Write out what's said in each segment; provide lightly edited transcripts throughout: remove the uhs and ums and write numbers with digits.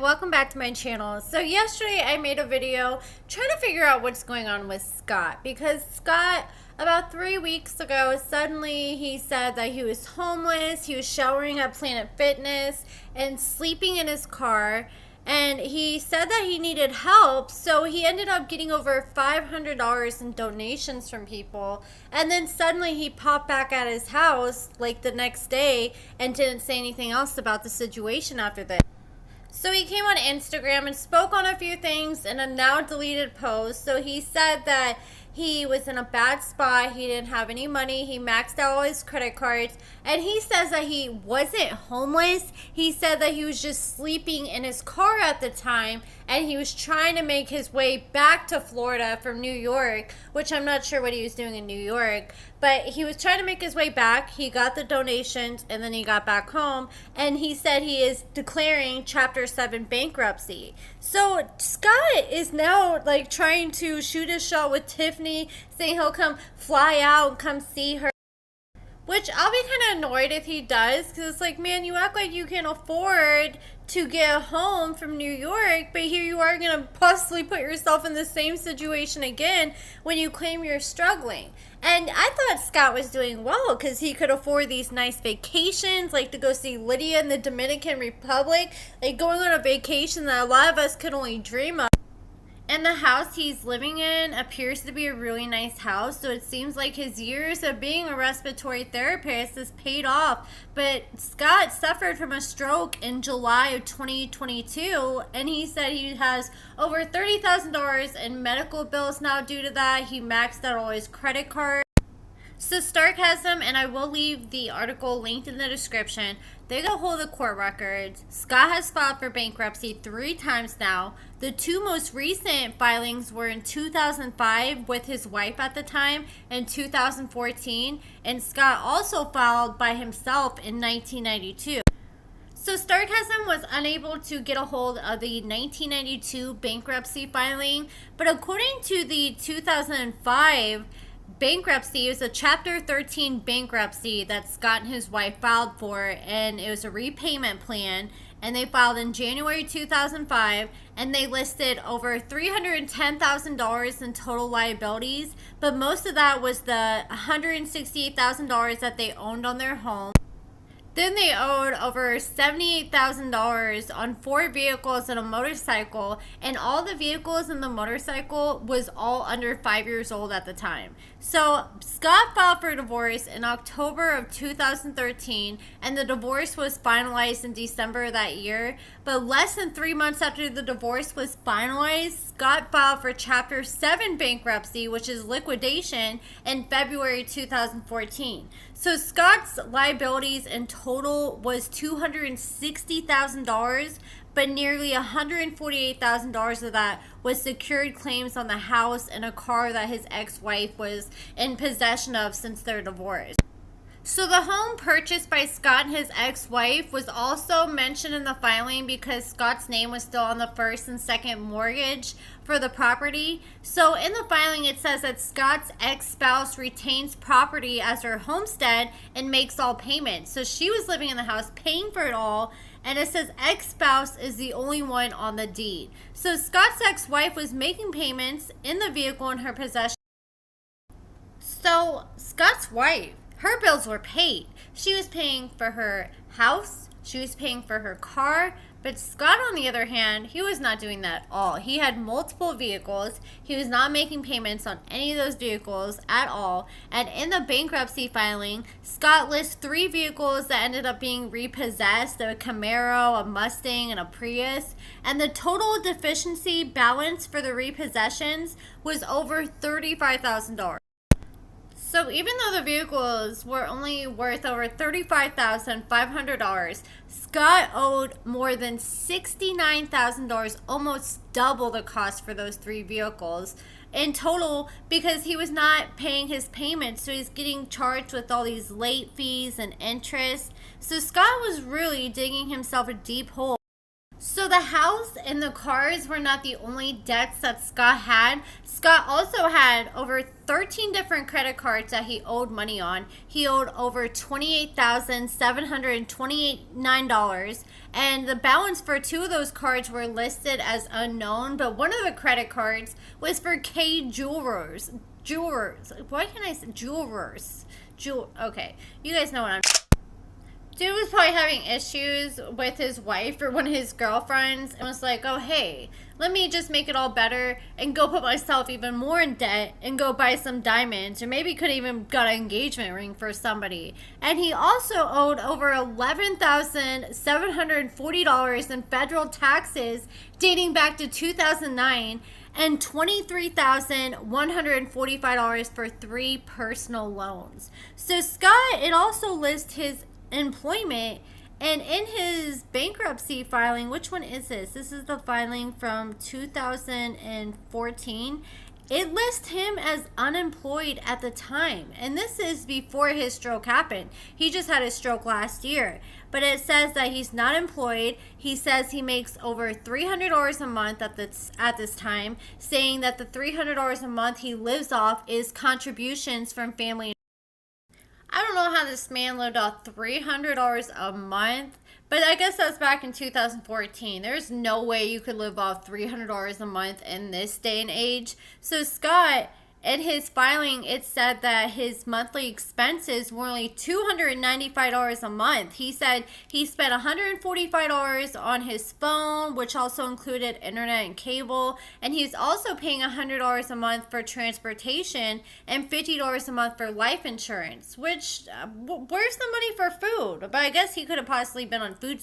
welcome back to my channel. So yesterday I made a video trying to figure out what's going on with Scott, because Scott, about 3 weeks ago, suddenly he said that he was homeless, he was showering at Planet Fitness and sleeping in his car, and he said that he needed help, so he ended up getting over $500 in donations from people, and then suddenly he popped back at his house like the next day and didn't say anything else about the situation after that. So he came on Instagram and spoke on a few things in a now deleted post. So he said that he was in a bad spot, he didn't have any money, he maxed out all his credit cards, and he says that he wasn't homeless. He said that he was just sleeping in his car at the time, and he was trying to make his way back to Florida from New York, which I'm not sure what he was doing in New York, but he was trying to make his way back. He got the donations, and then he got back home, and he said he is declaring Chapter 7 bankruptcy. So Scott is now like trying to shoot a shot with Tiffany, saying he'll come fly out and come see her. Which I'll be kind of annoyed if he does, because it's like, man, you act like you can afford to get home from New York, but here you are going to possibly put yourself in the same situation again when you claim you're struggling. And I thought Scott was doing well because he could afford these nice vacations, like to go see Lydia in the Dominican Republic, like going on a vacation that a lot of us could only dream of. And the house he's living in appears to be a really nice house, so it seems like his years of being a respiratory therapist has paid off. But Scott suffered from a stroke in July of 2022, and he said he has over $30,000 in medical bills now due to that. He maxed out all his credit cards. So Stark has them, and I will leave the article linked in the description. They got hold of court records. Scott has filed for bankruptcy 3 times now. The 2 most recent filings were in 2005 with his wife at the time and 2014. And Scott also filed by himself in 1992. So Starkism was unable to get a hold of the 1992 bankruptcy filing, but according to the 2005 bankruptcy, it was a Chapter 13 bankruptcy that Scott and his wife filed for, and it was a repayment plan, and they filed in January 2005, and they listed over $310,000 in total liabilities, but most of that was the $168,000 that they owned on their home. Then they owed over $78,000 on 4 vehicles and a motorcycle, and all the vehicles and the motorcycle was all under 5 years old at the time. So Scott filed for divorce in October of 2013, and the divorce was finalized in December of that year. But less than 3 months after the divorce was finalized, Scott filed for Chapter 7 bankruptcy, which is liquidation, in February 2014. So Scott's liabilities in total was $260,000, but nearly $148,000 of that was secured claims on the house and a car that his ex-wife was in possession of since their divorce. So the home purchased by Scott and his ex-wife was also mentioned in the filing because Scott's name was still on the first and second mortgage for the property. So in the filing it says that Scott's ex-spouse retains property as her homestead and makes all payments. So she was living in the house paying for it all, and it says ex-spouse is the only one on the deed. So Scott's ex-wife was making payments in the vehicle in her possession. So Scott's wife, her bills were paid. She was paying for her house, she was paying for her car, but Scott, on the other hand, he was not doing that at all. He had multiple vehicles. He was not making payments on any of those vehicles at all. And in the bankruptcy filing, Scott lists 3 vehicles that ended up being repossessed: a Cameo, a Mustang, and a Prius. And the total deficiency balance for the repossessions was over $35,000. So even though the vehicles were only worth over $35,500, Scott owed more than $69,000, almost double the cost for those 3 vehicles in total, because he was not paying his payments. So he's getting charged with all these late fees and interest. So Scott was really digging himself a deep hole. So So the house and the cars were not the only debts that Scott had. Scott also had over 13 different credit cards that he owed money on. He owed over $28,729, and the balance for 2 of those cards were listed as unknown, but one of the credit cards was for K Jewelers. Why can't I say jewelers? Okay, you guys know what I'm. Dude was probably having issues with his wife or one of his girlfriends and was like, oh, hey, let me just make it all better and go put myself even more in debt and go buy some diamonds, or maybe could even got an engagement ring for somebody. And he also owed over $11,740 in federal taxes dating back to 2009 and $23,145 for 3 personal loans. So Scott, it also lists his employment, and in his bankruptcy filing, which one is this? This is the filing from 2014. It lists him as unemployed at the time, and this is before his stroke happened. He just had his stroke last year, but it says that he's not employed. He says he makes over $300 a month at this time, saying that the $300 a month he lives off is contributions from family. I don't know how this man lived off $300 a month, but I guess that's back in 2014. There's no way you could live off $300 a month in this day and age. So Scott, in his filing, it said that his monthly expenses were only $295 a month. He said he spent $145 on his phone, which also included internet and cable, and he's also paying $100 a month for transportation and $50 a month for life insurance, which, where's the money for food? But I guess he could have possibly been on food.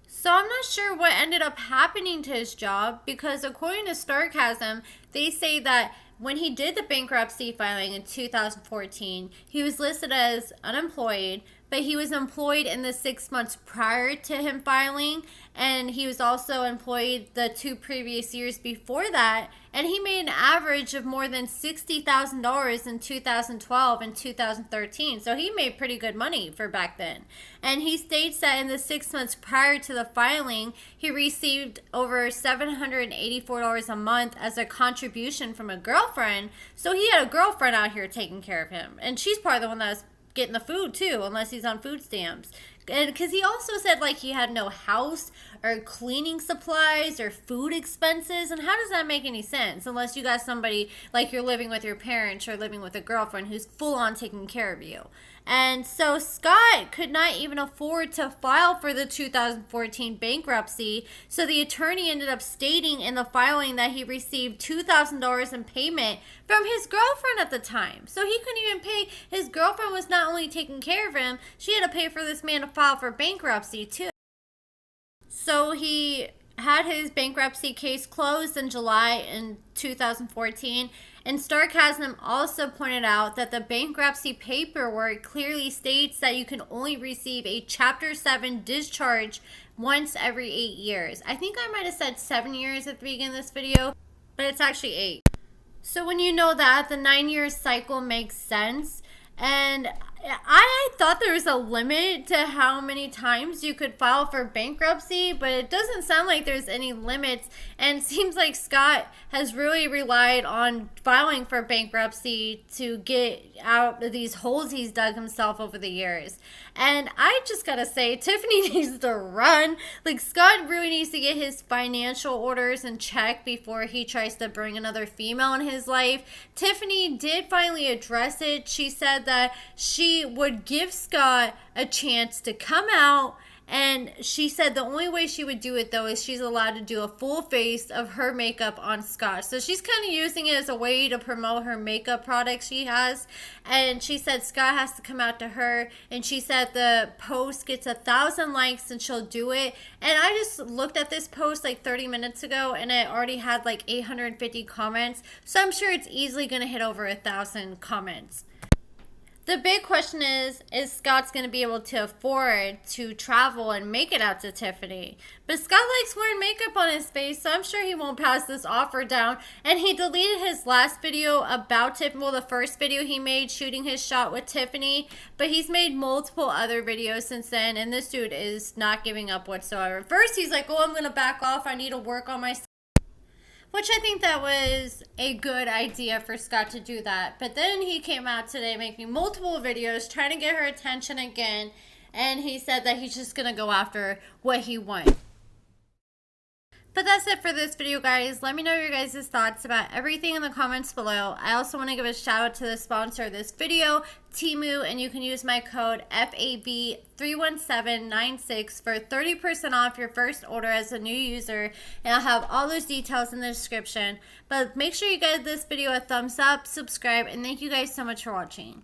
So I'm not sure what ended up happening to his job, because according to Sarcasm, they say that when he did the bankruptcy filing in 2014, he was listed as unemployed, but he was employed in the 6 months prior to him filing, and he was also employed the 2 previous years before that, and he made an average of more than $60,000 in 2012 and 2013, so he made pretty good money for back then. And he states that in the 6 months prior to the filing, he received over $784 a month as a contribution from a girlfriend, so he had a girlfriend out here taking care of him, and she's probably the one that was getting the food too, unless he's on food stamps. And because he also said like he had no house or cleaning supplies or food expenses, and how does that make any sense unless you got somebody like you're living with your parents or living with a girlfriend who's full on taking care of you? And so Scott could not even afford to file for the 2014 bankruptcy, so the attorney ended up stating in the filing that he received $2,000 in payment from his girlfriend at the time. So he couldn't even pay. His girlfriend was not only taking care of him, she had to pay for this man to file for bankruptcy too. So he had his bankruptcy case closed in July in 2014, and Sarcasm also pointed out that the bankruptcy paperwork clearly states that you can only receive a Chapter 7 discharge once every 8 years. I think I might have said 7 years at the beginning of this video, but it's actually 8. So when you know that, the 9-year cycle makes sense. And I thought there was a limit to how many times you could file for bankruptcy, but it doesn't sound like there's any limits. And it seems like Scott has really relied on filing for bankruptcy to get out of these holes he's dug himself over the years. And I just gotta say, Tiffany needs to run. Like, Scott really needs to get his financial orders in check before he tries to bring another female in his life. Tiffany did finally address it. She said that she would give Scott a chance to come out, and she said the only way she would do it though is she's allowed to do a full face of her makeup on Scott. So she's kind of using it as a way to promote her makeup products she has, and she said Scott has to come out to her, and she said the post gets 1,000 likes and she'll do it. And I just looked at this post like 30 minutes ago, and it already had like 850 comments, so I'm sure it's easily gonna hit over 1,000 comments. The big question is Scott's going to be able to afford to travel and make it out to Tiffany? But Scott likes wearing makeup on his face, so I'm sure he won't pass this offer down. And he deleted his last video about Tiffany, well, the first video he made shooting his shot with Tiffany, but he's made multiple other videos since then, and this dude is not giving up whatsoever. First, he's like, oh, I'm going to back off. I need to work on myself. Which I think that was a good idea for Scott to do that. But then he came out today making multiple videos trying to get her attention again. And he said that he's just going to go after what he wants. But that's it for this video, guys. Let me know your guys' thoughts about everything in the comments below. I also want to give a shout out to the sponsor of this video, Temu, and you can use my code FAB31796 for 30% off your first order as a new user, and I'll have all those details in the description. But make sure you give this video a thumbs up, subscribe, and thank you guys so much for watching.